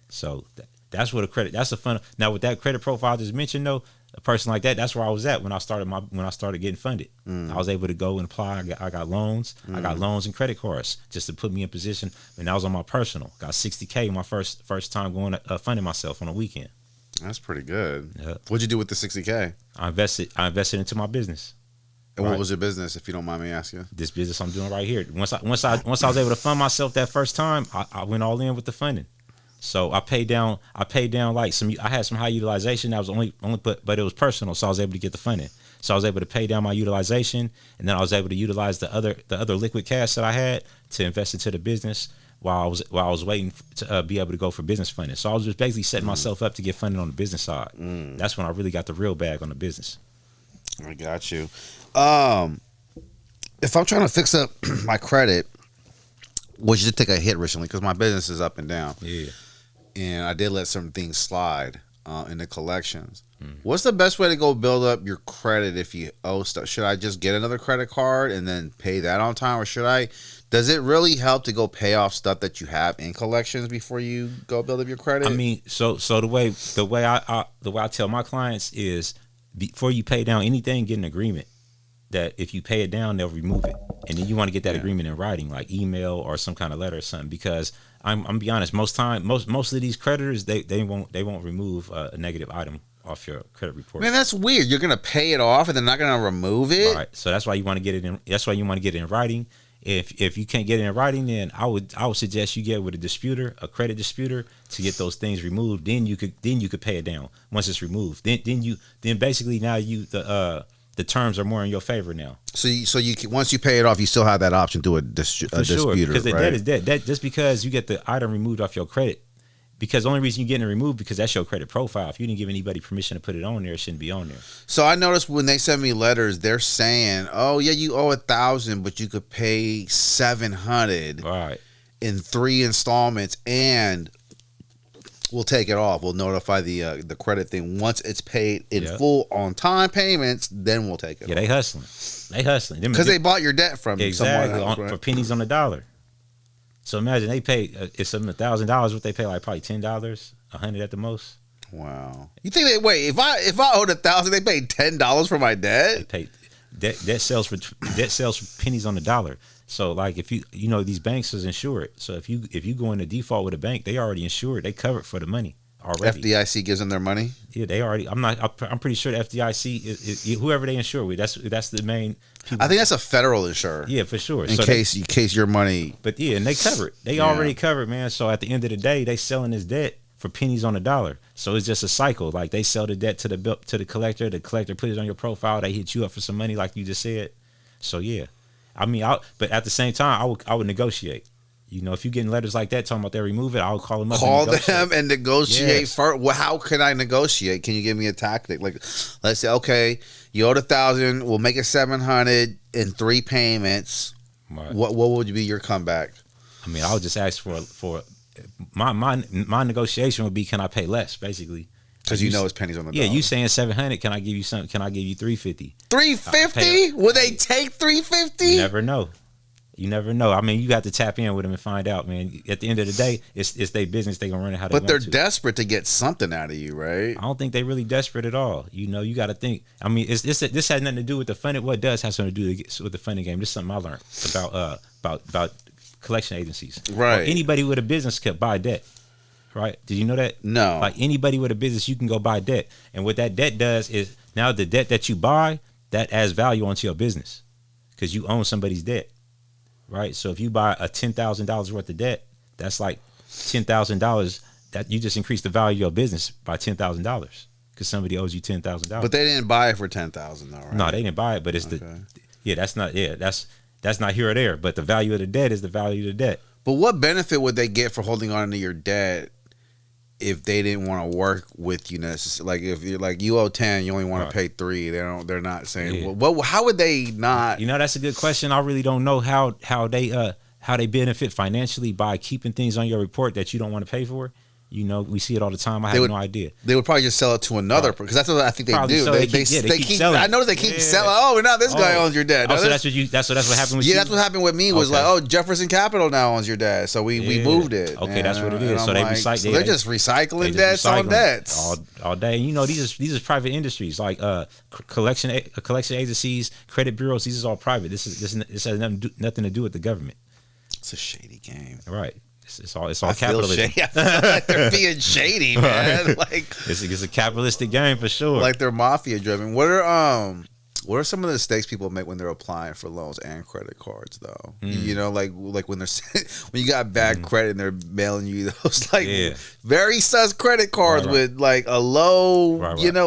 So that's what a credit. That's a fun. Now with that credit profile I just mentioned though. A person like that, that's where I was at when I started getting funded. I was able to go and apply. I got loans. I got loans and credit cards just to put me in position. And that was on my personal. Got $60K my first time going funding myself on a weekend. That's pretty good. Yeah. What'd you do with the $60K? I invested into my business. And what was your business, if you don't mind me asking? This business I'm doing right here. Once I was able to fund myself that first time, I went all in with the funding. So I paid down like I had some high utilization that was only but it was personal, so I was able to get the funding. So I was able to pay down my utilization, and then I was able to utilize the other liquid cash that I had to invest into the business while I was waiting to be able to go for business funding. So I was just basically setting myself up to get funding on the business side. That's when I really got the real bag on the business. I got you. If I'm trying to fix up my credit, which did take a hit recently because my business is up and down. Yeah. And I did let some things slide in the collections. What's the best way to go build up your credit if you owe stuff? Should I just get another credit card and then pay that on time, or does it really help to go pay off stuff that you have in collections before you go build up your credit? I mean, so the way I tell my clients is before you pay down anything, get an agreement. that if you pay it down, they'll remove it, and then you want to get that agreement in writing, like email or some kind of letter or something. Because I'm be honest, most of these creditors they won't remove a negative item off your credit report. Man, that's weird. You're gonna pay it off and they're not gonna remove it. Right. So that's why you want to get it in. That's why you want to get it in writing. If you can't get it in writing, then I would suggest you get with a disputer, a credit disputer, to get those things removed. Then you could pay it down once it's removed. Then basically now the terms are more in your favor now. So you once you pay it off, you still have that option to a disputer, because the right? debt is debt. That just because you get the item removed off your credit, because the only reason you're getting it removed because that's your credit profile. If you didn't give anybody permission to put it on there, it shouldn't be on there. So I noticed when they send me letters, they're saying, "Oh yeah, you owe 1,000, but you could pay 700 in 3 installments, and we'll take it off. We'll notify the credit thing once it's paid in full on time payments. Then we'll take it. Yeah, off. they hustling because they bought your debt from someone else, right? For pennies on the dollar. So imagine they pay it's something $1,000. What they pay, like probably $10, $100 at the most. Wow. You think they wait? If I owed 1,000, they paid $10 for my debt? They pay debt sells for pennies on the dollar. So like if you these banks is insured. So if you go into default with a bank, they already insured. They covered for the money already. FDIC gives them their money. Yeah, they already. I'm pretty sure the FDIC is whoever they insure with. That's the main. I think that's a federal insurer. Yeah, for sure. In case your money. But yeah, and they cover it. They already covered, man. So at the end of the day, they selling this debt for pennies on the dollar. So it's just a cycle. Like they sell the debt to the collector. The collector put it on your profile. They hit you up for some money, like you just said. So yeah, I mean, but at the same time, I would negotiate. If you're getting letters like that talking about they remove it, I'll call them up. Call them and negotiate first. Well, how can I negotiate? Can you give me a tactic? Like, let's say, okay, you owed 1,000. We'll make it 700 in 3 payments. Right. What would be your comeback? I mean, I'll just ask for my negotiation would be, can I pay less, basically? Because it's pennies on the dollar. Yeah, you saying 700? Can I give you something? Can I give you 350? 350? Will they take 350? You never know. You never know. I mean, you got to tap in with them and find out, man. At the end of the day, it's their business. They're going to run it how they want to. But they're desperate to get something out of you, right? I don't think they're really desperate at all. You got to think. I mean, this has nothing to do with the funding. What does have something to do with the funding game? This is something I learned about collection agencies. Right. Or anybody with a business could buy debt. Right? Did you know that? No. Like anybody with a business, you can go buy debt. And what that debt does is now the debt that you buy, that adds value onto your business because you own somebody's debt. Right, so if you buy a $10,000 worth of debt, that's like $10,000 that you just increased the value of your business by $10,000 because somebody owes you $10,000. But they didn't buy it for $10,000, though, right? No, they didn't buy it, but it's that's not here or there. But the value of the debt is the value of the debt. But what benefit would they get for holding on to your debt if they didn't want to work with you necessarily? Like if you're like you owe 10, you only want to pay 3. They're not saying well, how would they not? That's a good question. I really don't know how they benefit financially by keeping things on your report that you don't want to pay for. We see it all the time. I have no idea. They would probably just sell it to another because that's what I think they do. So they keep selling. I noticed they keep selling. Oh, now this guy owns your debt. So that's what happened with you. Yeah, that's what happened with me. Was like, oh, Jefferson Capital now owns your debt, so we moved it. Okay, that's what it is. So they recycle. So they're just recycling debts on debts all day. These are private industries like collection agencies, credit bureaus. These is all private. This has nothing to do with the government. It's a shady game, right? It's all capitalism. I feel like they're being shady, man. Right. Like it's a capitalistic game for sure. Like they're mafia driven. What are some of the mistakes people make when they're applying for loans and credit cards, though? Like when they're when you got bad credit and they're mailing you those very sus credit cards with like a low,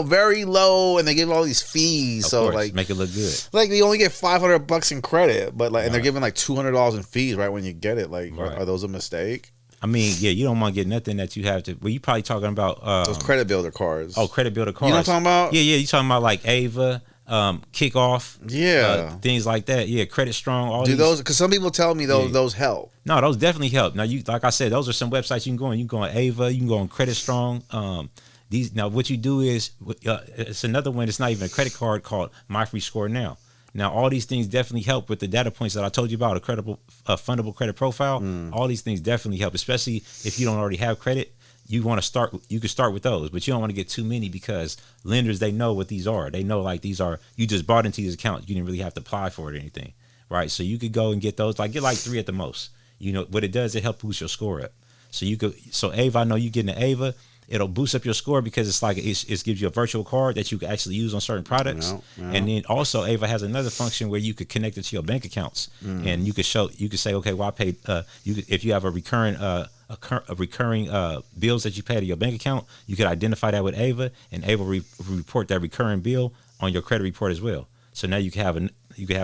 very low, and they give all these fees. Of course, make it look good. Like you only get $500 in credit, but and they're giving like $200 in fees right when you get it. Like, are those a mistake? I mean, you don't want to get nothing that you have to. Well, you probably talking about those credit builder cards. Oh, credit builder cards. You know what I'm talking about? Yeah, you talking about like Ava. Kickoff, things like that. Yeah, Credit Strong. All those? Because some people tell me those help. No, those definitely help. Now, like I said, those are some websites you can go on. You can go on Ava. You can go on Credit Strong. Now what you do is it's another one. It's not even a credit card called My Free Score Now. Now, all these things definitely help with the data points that I told you about. A fundable credit profile. All these things definitely help, especially if you don't already have credit. you want to start, you can start with those, but you don't want to get too many because lenders, they know what these are. They know like these are, you just bought into these accounts. You didn't really have to apply for it or anything, right? So you could go and get those, like get like 3 at the most. You know what it does? It helps boost your score up. So you could, so Ava, I know you getting an Ava, it'll boost up your score because it's like it gives you a virtual card that you can actually use on certain products. And then also Ava has another function where you could connect it to your bank accounts, and you could say, okay, well I paid. If you have a recurring bills that you pay to your bank account, you could identify that with Ava, and Ava report that recurring bill on your credit report as well. So now you can have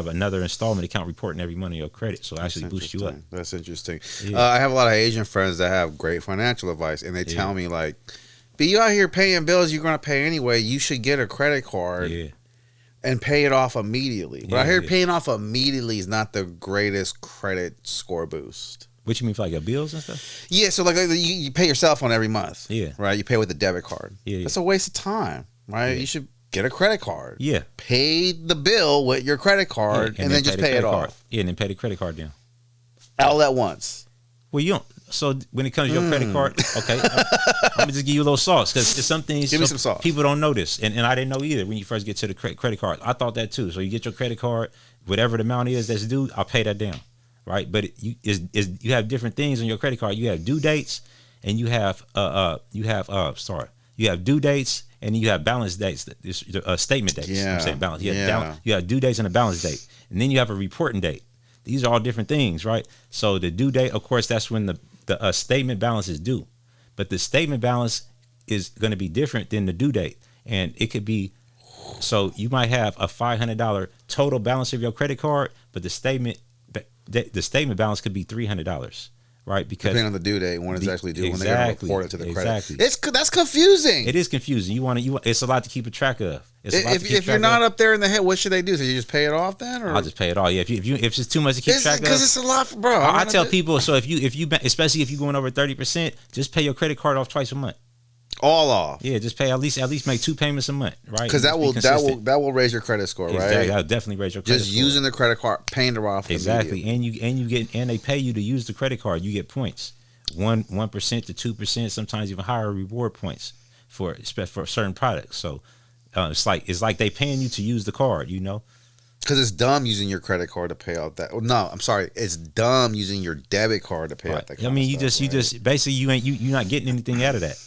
another installment account reporting every month on your credit, so actually boost you up. That's interesting. Yeah. I have a lot of Asian friends that have great financial advice, and they tell me like, "But you out here paying bills you're going to pay anyway. You should get a credit card and pay it off immediately." But I hear paying off immediately is not the greatest credit score boost. What you mean for like your bills and stuff? Yeah, so like you pay your cell phone every month. Yeah, right. You pay with a debit card. Yeah, that's a waste of time, right? You should get a credit card. Yeah. Pay the bill with your credit card and then just pay it off. Yeah, and then pay the credit card down. All at once. Well, you don't. So when it comes to your credit card, okay, I'm gonna just give you a little sauce because it's some things give me some sauce. People don't notice, and I didn't know either when you first get to the credit card. I thought that too. So you get your credit card, whatever the amount is that's due, I'll pay that down, right? But you have different things on your credit card. You have due dates, and you have due dates. And you have balance dates, statement dates. Yeah. I'm saying balance. You have due dates and a balance date. And then you have a reporting date. These are all different things, right? So the due date, of course, that's when the statement balance is due. But the statement balance is going to be different than the due date. And it could be, so you might have a $500 total balance of your credit card, but the statement balance could be $300. Right, because depending on the due date, when it's actually due, when they're going to report it to the credit. That's confusing. It is confusing. It's a lot to keep a track of. If you're not up there in the head, what should they do? So you just pay it off then, or I'll just pay it all. Yeah, if it's too much to keep track of, because it's a lot, bro. I tell people, so if you especially if you're going over 30%, just pay your credit card off twice a month. All off. Yeah, just pay at least make 2 payments a month, right? Because that will raise your credit score, right? That'll definitely raise your credit score. Just using the credit card, paying it off. Exactly, and they pay you to use the credit card. You get points, 1% to 2%, sometimes even higher reward points for certain products. So it's like they paying you to use the card, you know. Because it's dumb using your credit card to pay off that. No, I'm sorry. It's dumb using your debit card to pay off that. I mean, you just basically you're not getting anything out of that.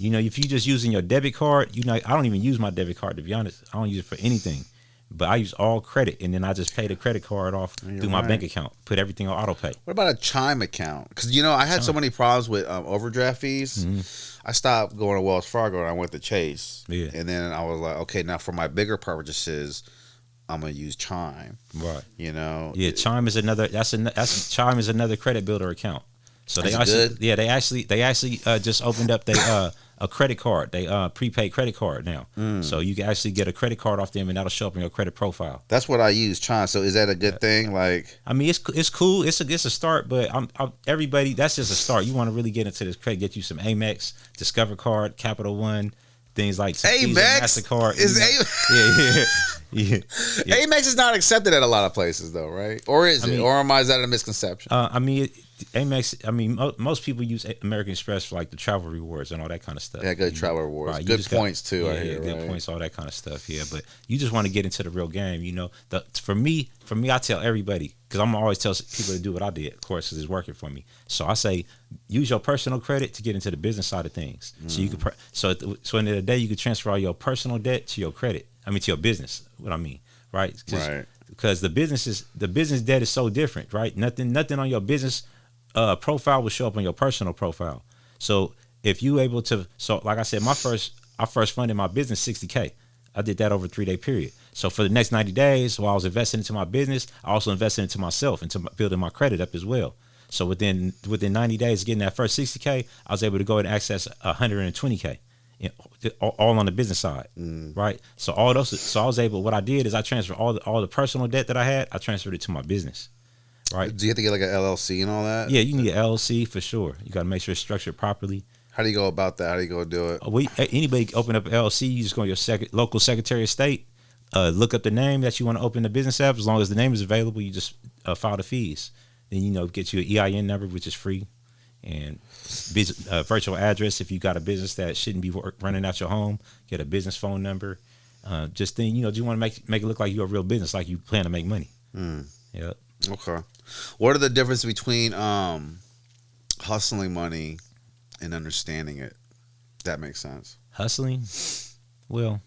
You know, if you just using your debit card, I don't even use my debit card, to be honest. I don't use it for anything. But I use all credit, and then I just pay the credit card off through my bank account. Put everything on auto pay. What about a Chime account? Because, I had so many problems with overdraft fees. Mm-hmm. I stopped going to Wells Fargo, and I went to Chase. Yeah. And then I was like, okay, now for my bigger purchases, I'm going to use Chime. Right. Yeah, Chime is another credit builder account. So they actually just opened up a credit card, prepaid credit card now. So you can actually get a credit card off them, and that'll show up in your credit profile. That's what I use, Chime. So is that a good thing? Like, I mean, it's cool. It's a start, but everybody. That's just a start. You want to really get into this credit, get you some Amex, Discover Card, Capital One. Things like Amex, MasterCard. Yeah. Amex is not accepted at a lot of places, though, right? Or is it? Or is that a misconception? Amex. Most people use American Express for like the travel rewards and all that kind of stuff. Yeah, good travel rewards, right. Good points too. Good points, all that kind of stuff. Yeah, but you just want to get into the real game. For me, I tell everybody, because I'm always tell people to do what I did, of course, because it's working for me. So I say, use your personal credit to get into the business side of things. So you could, so at the end of the day, you could transfer all your personal debt to your credit. To your business. What I mean, right? Because the business debt is so different, right? Nothing on your business profile will show up on your personal profile. So if you able to, like I said, I first funded my business $60K. I did that over a 3-day period. So for the next 90 days, while I was investing into my business, I also invested into myself, into building my credit up as well. So within 90 days, getting that first $60K, I was able to go and access $120K. All on the business side, right? So I was able. What I did is I transferred all the personal debt that I had. I transferred it to my business, right? Do you have to get like an LLC and all that? Yeah, you need an LLC for sure. You got to make sure it's structured properly. How do you go about that? How do you go do it? Anybody can open up an LLC. You just go to your local Secretary of State, look up the name that you want to open the business up. As long as the name is available, you just file the fees. Then get you an EIN number, which is free. And virtual address, if you got a business that shouldn't be running out your home, get a business phone number. Just think, do you want to make it look like you're a real business, like you plan to make money. Yep. Okay. What are the difference between hustling money and understanding it? That makes sense. Hustling? Well,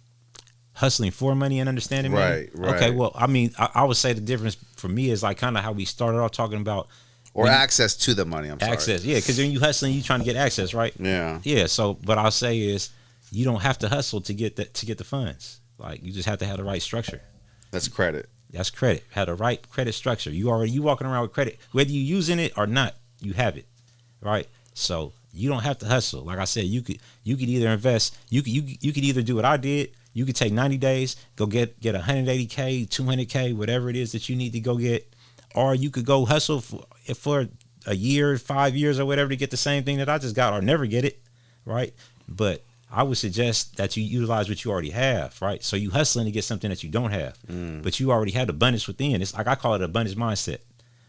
hustling for money and understanding money? Right. Okay, well, I mean, I would say the difference for me is like kind of how we started off talking about. Or access to the money, Access, yeah, because when you hustling, you trying to get access, right? Yeah. Yeah, so what I'll say is you don't have to hustle to get the funds. Like, you just have to have the right structure. That's credit. That's credit. Have the right credit structure. You walking around with credit. Whether you using it or not, you have it. Right? So you don't have to hustle. Like I said, you could either invest, you could either do what I did. You could take 90 days, go get 180K, 200K, whatever it is that you need to go get. Or you could go hustle for a year, 5 years, or whatever to get the same thing that I just got, or never get it, right? But I would suggest that you utilize what you already have, right? So you hustling to get something that you don't have, but you already have abundance within. It's like I call it abundance mindset,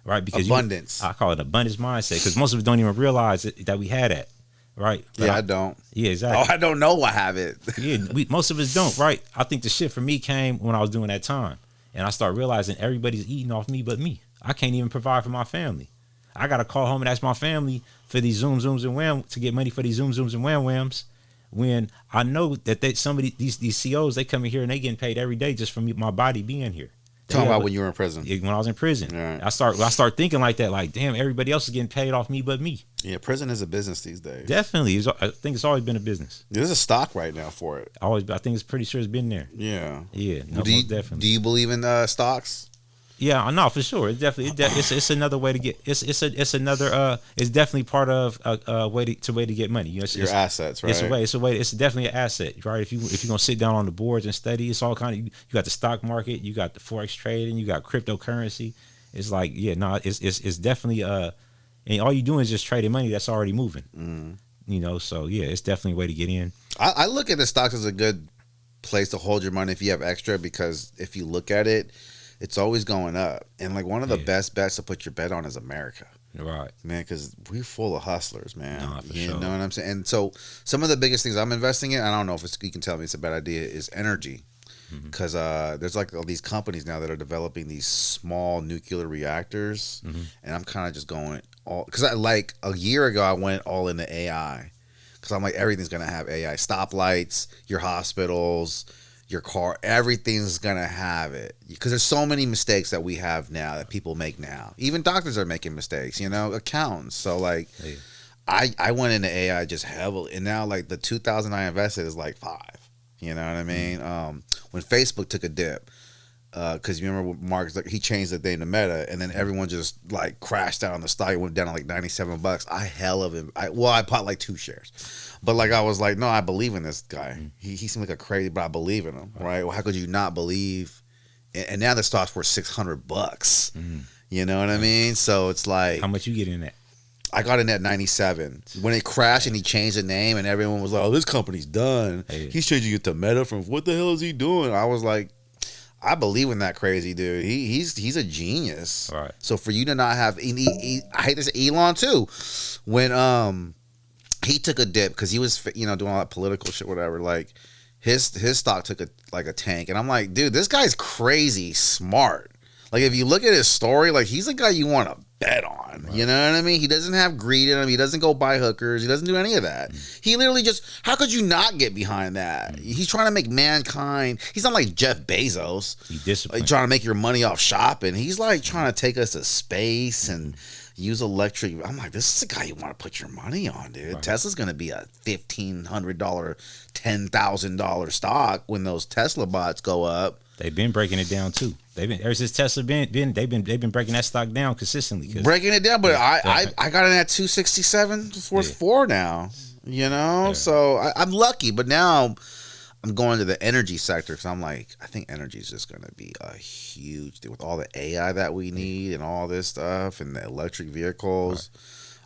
right? Because abundance. I call it abundance mindset because most of us don't even realize that we had that, right? But I don't. Yeah, exactly. Oh, I don't know I have it. Yeah, most of us don't, right? I think the shit for me came when I was doing that time, and I started realizing everybody's eating off me but me. I can't even provide for my family. I gotta call home and ask my family for these zooms and wham to get money for these zooms and whams. When I know that these COs, they come in here and they getting paid every day just from my body being here. Talking about when you were in prison. When I was in prison. Right. I start thinking like that, like, damn, everybody else is getting paid off me but me. Yeah, prison is a business these days. Definitely. I think it's always been a business. There's a stock right now for it. I think it's pretty sure it's been there. Yeah. Yeah. No, definitely. Do you believe in stocks? Yeah, no, for sure. It's definitely it's another way to get it's definitely part of a way to get money. You know, your assets, right? It's a way. It's definitely an asset, right? If you're gonna sit down on the boards and study, it's all kind of. You got the stock market, you got the forex trading, you got cryptocurrency. It's like, yeah, no, it's definitely and all you doing is just trading money that's already moving. You know, so yeah, it's definitely a way to get in. I look at the stocks as a good place to hold your money if you have extra, because if you look at it, it's always going up. And like one of the best bets to put your bet on is America. Right. Man, because we're full of hustlers, man. Nah, for you sure. know what I'm saying? And so some of the biggest things I'm investing in, I don't know if you can tell me it's a bad idea, is energy. Because there's like all these companies now that are developing these small nuclear reactors. And I'm kind of just going all, because like a year ago, I went all into AI. Because I'm like, everything's going to have AI. Stoplights, your hospitals, your car, everything's gonna have it, because there's so many mistakes that we have now that people make now. Even doctors are making mistakes, accountants. So like, I went into AI just heavily, and now like the 2,000 I invested is like 5. You know what I mean? When Facebook took a dip, because you remember Mark, he changed the name to Meta, and then everyone just like crashed out on the stock. It went down to like $97. I hell of him. I bought like 2 shares. But like I was like, no, I believe in this guy. He seemed like a crazy, but I believe in him, right? Well, how could you not believe? And now the stock's worth $600. You know what I mean? So it's like, how much you get in that? I got in at 97 when it crashed and he changed the name, and everyone was like, "Oh, this company's done. He's changing it to Meta from what the hell is he doing?" I was like, I believe in that crazy dude. He's a genius. Right. So for you to not have, I hate this Elon too, when he took a dip because he was doing all that political shit, whatever. Like his stock took a tank, and I'm like, dude, this guy's crazy smart. Like if you look at his story, like he's a guy you want to bet on. Right. You know what I mean? He doesn't have greed in him. He doesn't go buy hookers. He doesn't do any of that. He literally just, how could you not get behind that? He's trying to make mankind. He's not like Jeff Bezos. He's disciplined. Like trying to make your money off shopping. He's like trying to take us to space and use electric. I'm like, this is a guy you want to put your money on, dude. Right. Tesla's going to be a $1,500, $10,000 stock when those Tesla bots go up. They've been breaking it down too. Ever since Tesla they've been breaking that stock down consistently. Breaking it down, but I got it at 267. It's worth 4 now. So I'm lucky. But now I'm going to the energy sector because I'm like, I think energy is just going to be a huge thing with all the AI that we need and all this stuff and the electric vehicles. Right.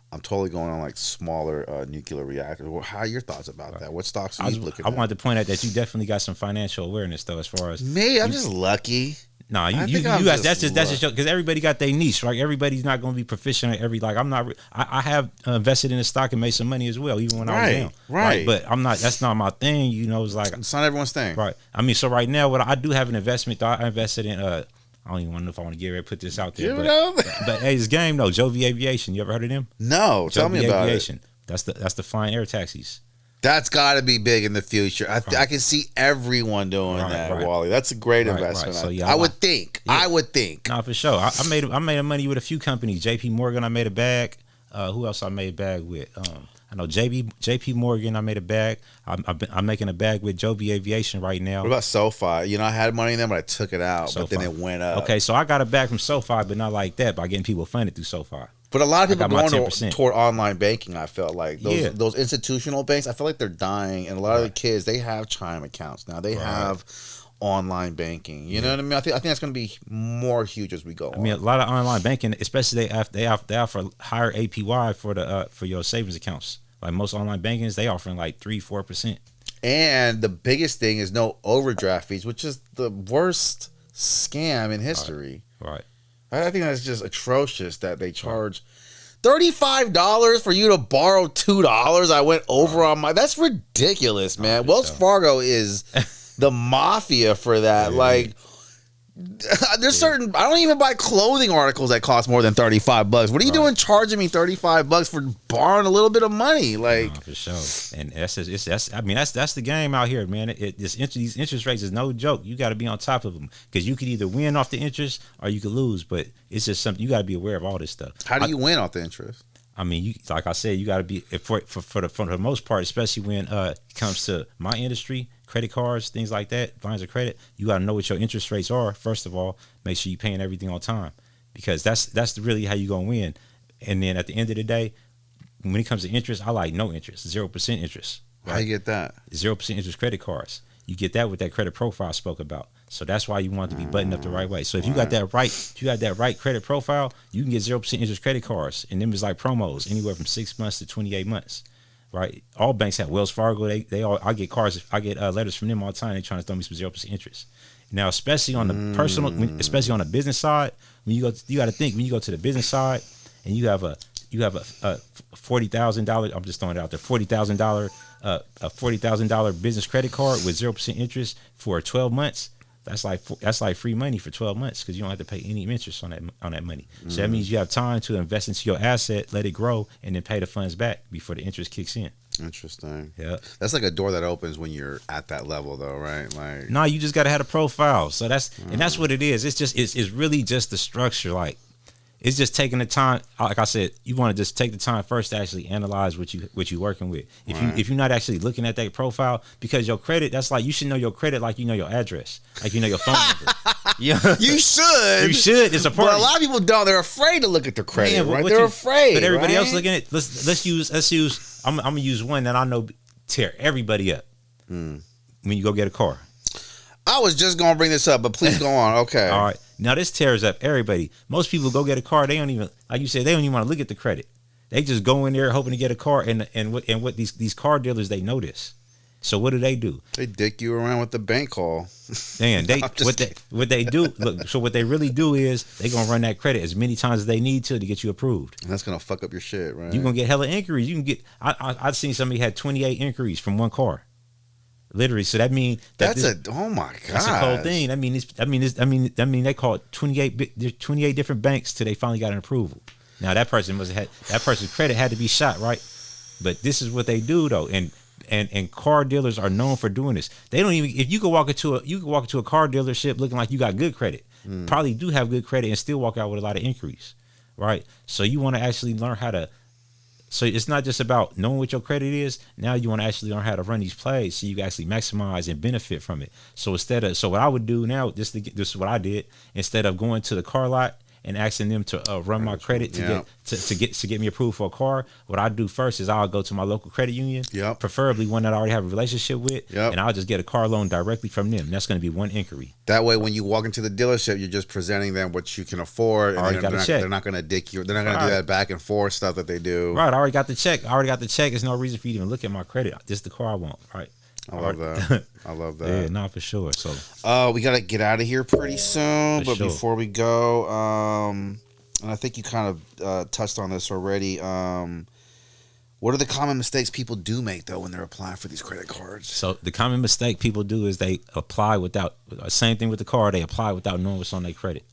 I'm totally going on like smaller nuclear reactors. Well, how are your thoughts about that? What stocks are you looking at? I wanted to point out that you definitely got some financial awareness though, as far as me. I'm just lucky. Nah, I you think I'm that's just just because everybody got their niche, right? Everybody's not going to be proficient at every. Like I'm not. I have invested in the stock and made some money as well, even when I was down. Right. But I'm not. That's not my thing. You know, it's like It's not everyone's thing. right. I mean, so right now, what I do have an investment. I invested in. I don't even know if I want to get ready to put this out there. Give it up. But hey, this game though, Jovi Aviation. You ever heard of them? No, tell me about Aviation. it. That's the flying air taxis. That's got to be big in the future. I can see everyone doing that, Wally. That's a great investment. So, I would think. Yeah. I would think. Nah, for sure. I made money with a few companies. JP Morgan, I made a bag. Who else I made a bag with? I know JP Morgan, I made a bag. I'm making a bag with Joby Aviation right now. What about SoFi? You know, I had money in them, but I took it out. SoFi. But then it went up. Okay, so I got a bag from SoFi, but not like that by getting people funded through SoFi. But a lot of people going going toward online banking, I felt like. Those institutional banks, I feel like they're dying. And a lot of the kids, they have Chime accounts now. They have online banking. You know what I mean? I think that's going to be more huge as we go on. I mean, a lot of online banking, especially they offer higher APY for your savings accounts. Like most online bankings, they offering like 3-4%. And the biggest thing is no overdraft fees, which is the worst scam in history. Right. I think that's just atrocious that they charge $35 for you to borrow $2. I went over on my. That's ridiculous, man. Wells Fargo is the mafia for that. Like, there's certain. I don't even buy clothing articles that cost more than $35. What are you doing charging me $35 for borrowing a little bit of money? Like, for sure. And that's the game out here, man. These interest rates is no joke. You got to be on top of them because you could either win off the interest or you could lose. But it's just something you got to be aware of all this stuff. How do you win off the interest? I mean, like I said, you got to be for the most part, especially when it comes to my industry. Credit cards, things like that, lines of credit, you got to know what your interest rates are. First of all, make sure you're paying everything on time because that's really how you're going to win. And then at the end of the day, when it comes to interest, I like no interest, 0% interest. Right? How you get that? 0% interest credit cards. You get that with that credit profile I spoke about. So that's why you want to be buttoned up the right way. So if you got that right credit profile, you can get 0% interest credit cards. And them is like promos anywhere from 6 months to 28 months. Right, all banks have Wells Fargo. I get letters from them all the time. They trying to throw me some 0% interest. Now, especially on the personal, especially on the business side, when you got to think when you go to the business side and you have a $40,000. I'm just throwing it out there. $40,000 a $40,000 business credit card with 0% interest for 12 months. That's like free money for 12 months because you don't have to pay any interest on that money. So that means you have time to invest into your asset, let it grow, and then pay the funds back before the interest kicks in. Interesting. Yeah, that's like a door that opens when you're at that level, though, right? Like, no, you just gotta have a profile. So that's what it is. It's really just the structure. Like, it's just taking the time. Like I said, you want to just take the time first to actually analyze what you're working with. If you're not actually looking at that profile, because your credit, that's like you should know your credit like you know your address, like you know your phone number. Yeah, you should. You should. It's a part. But a lot of people don't. They're afraid to look at their credit. Right? They're afraid. But everybody right? else looking at. Let's use. I'm gonna use one that I know tear everybody up. When you go get a car. I was just gonna bring this up, but please go on. Okay. All right. Now this tears up everybody. Most people go get a car. They don't even, like you said, they don't even want to look at the credit. They just go in there hoping to get a car, and what these car dealers, they know this. So what do? They dick you around with the bank call. Man, what they do. Look, so what they really do is they gonna run that credit as many times as they need to get you approved. And that's gonna fuck up your shit, right? You are gonna get hella inquiries. You can get. I've seen somebody had 28 inquiries from one car. Literally, so that means oh my god, that's a cold thing. I mean, they call it 28 different banks till they finally got an approval. Now that person's credit had to be shot, right? But this is what they do though, and car dealers are known for doing this. They don't even, if you could walk into a car dealership looking like you got good credit, probably do have good credit and still walk out with a lot of inquiries, right? So you want to actually learn how to. So it's not just about knowing what your credit is. Now you want to actually learn how to run these plays so you can actually maximize and benefit from it. So what I would do now, this is what I did. Instead of going to the car lot and asking them to run my credit to get me approved for a car, what I do first is I'll go to my local credit union, preferably one that I already have a relationship with, and I'll just get a car loan directly from them. That's going to be one inquiry. That way, when you walk into the dealership, you're just presenting them what you can afford, and they're not going to dick you. They're not going to do that back and forth stuff that they do. Right. I already got the check. There's no reason for you to even look at my credit. This is the car I want. Right. I love that. I love that. Yeah, not for sure. So, we gotta get out of here pretty soon. But sure. before we go, and I think you kind of touched on this already. What are the common mistakes people do make though when they're applying for these credit cards? So the common mistake people do is they apply without. Same thing with the card. They apply without knowing what's on their credit.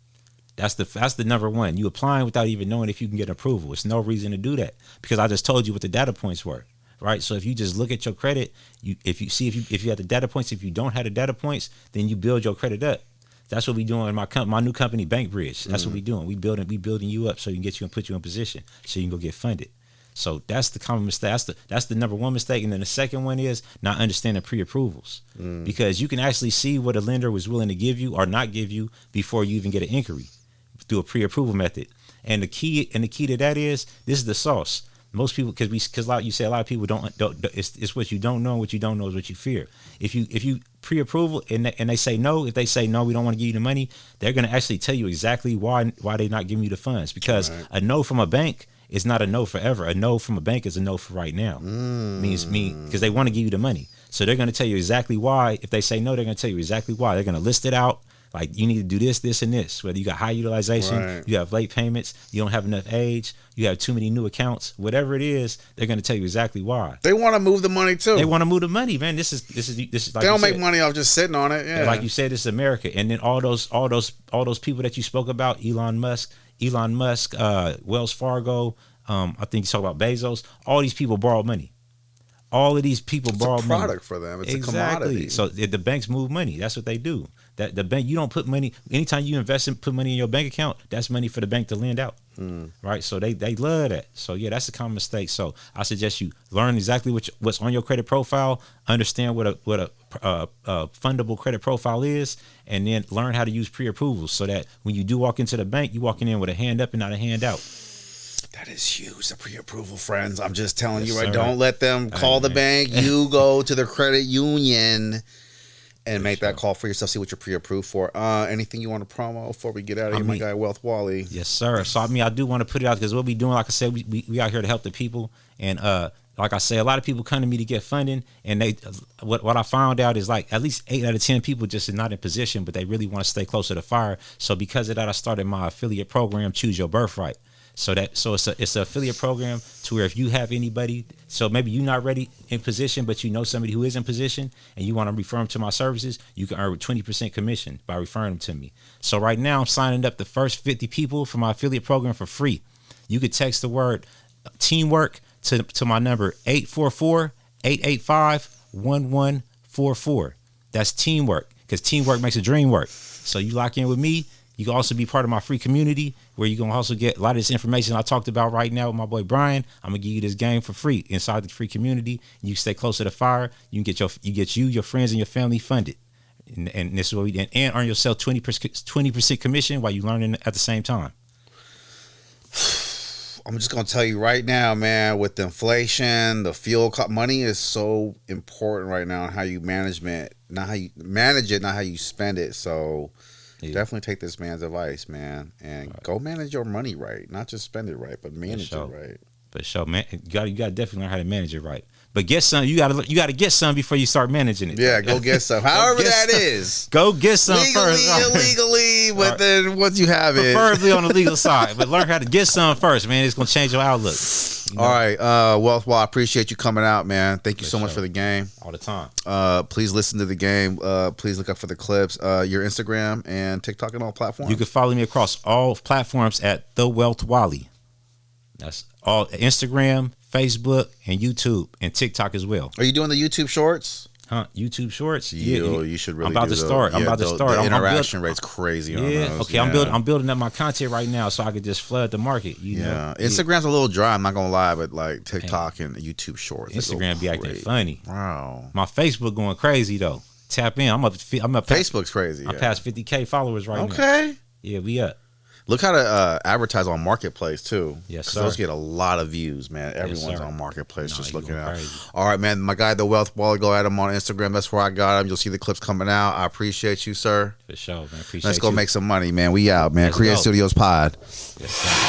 That's the number one. You applying without even knowing if you can get approval. It's no reason to do that because I just told you what the data points were. Right. So if you just look at your credit, if you have the data points, if you don't have the data points, then you build your credit up. That's what we doing in my new company, Bank Bridge. That's what we doing. We building you up so you can get you and put you in position so you can go get funded. So that's the common mistake. That's the number one mistake. And then the second one is not understanding pre-approvals because you can actually see what a lender was willing to give you or not give you before you even get an inquiry through a pre-approval method. And the key to that is this is the sauce. Most people, because like you say, a lot of people don't it's what you don't know. What you don't know is what you fear. If you pre-approval and they say no, if they say no, we don't want to give you the money, they're going to actually tell you exactly why they're not giving you the funds. Because a no from a bank is not a no forever. A no from a bank is a no for right now. Means because they want to give you the money. So they're going to tell you exactly why. If they say no, they're going to tell you exactly why. They're going to list it out. Like you need to do this, this, and this. Whether you got high utilization, you have late payments, you don't have enough age, you have too many new accounts, whatever it is, they're going to tell you exactly why. They want to move the money too. They want to move the money, man. This is like they don't make money off just sitting on it. Yeah. Like you said, this is America, and then all those people that you spoke about, Elon Musk, Wells Fargo. I think you talk about Bezos. All these people borrow money. All of these people borrow money. It's a product for them. It's a commodity. So the banks move money. That's what they do. That the bank, you don't put money. Anytime you invest and put money in your bank account, that's money for the bank to lend out. Right. So they love that. So yeah, that's a common mistake. So I suggest you learn exactly what's on your credit profile, understand what a fundable credit profile is, and then learn how to use pre-approvals so that when you do walk into the bank, you walking in with a hand up and not a hand out. That is huge, the pre-approval, friends. I'm just telling you, right? Don't let them call the bank. You go to the credit union and make that call for yourself. See what you're pre-approved for. Anything you want to promo before we get out of here, my guy, Wealth Wally? Yes, sir. So, I do want to put it out because what we doing, like I said, we out here to help the people. And like I say, a lot of people come to me to get funding. And what I found out is like at least 8 out of 10 people just are not in position, but they really want to stay closer to fire. So because of that, I started my affiliate program, Choose Your Birthright. So it's an affiliate program to where if you have anybody, so maybe you're not ready in position, but you know somebody who is in position and you want to refer them to my services, you can earn 20% commission by referring them to me. So right now I'm signing up the first 50 people for my affiliate program for free. You could text the word teamwork to my number 844-885-1144. That's teamwork because teamwork makes a dream work. So you lock in with me. You can also be part of my free community where you can also get a lot of this information I talked about right now with my boy Brian. I'm gonna give you this game for free inside the free community. You can stay closer to fire. You can get your friends, and your family funded, and this is what we and earn yourself 20% commission while you learning at the same time. I'm just gonna tell you right now, man. With the inflation, the fuel cost, money is so important right now. And how you manage it, not how you spend it. So. Yeah. Definitely take this man's advice, man, and go manage your money right. Not just spend it right, but manage it right. For sure, man. You gotta definitely learn how to manage it right. But get some. You gotta get some before you start managing it. Yeah, go get some. However that is. Go get some first. Illegally, but then once you have it, preferably on the legal side. But learn how to get some first, man. It's gonna change your outlook. You know? All right, Wealth Wall, I appreciate you coming out, man. Thank you so much for the game. All the time. Please listen to the game. Please look up for the clips. Your Instagram and TikTok and all platforms. You can follow me across all platforms at The Wealth Wally. That's all Instagram, Facebook, and YouTube, and TikTok as well. Are you doing the YouTube Shorts? YouTube Shorts? You should really. I'm about to start. The interaction rate's crazy. Yeah. On those. Okay. Yeah. I'm building up my content right now, so I could just flood the market. You know? Instagram's a little dry. I'm not gonna lie, but like TikTok and YouTube Shorts. Instagram be acting funny. Wow. My Facebook going crazy though. Tap in. I'm up. Facebook's crazy. I'm past 50K followers right now. Okay. Yeah, we up. Look how to advertise on Marketplace too. Yes, sir. Those get a lot of views, man. Everyone's on Marketplace just looking out. Crazy. All right, man. My guy, The Wealth Wall, go at him on Instagram. That's where I got him. You'll see the clips coming out. I appreciate you, sir. For sure, man. Let's go make some money, man. We out, man. Create Studios Pod. Yes, sir.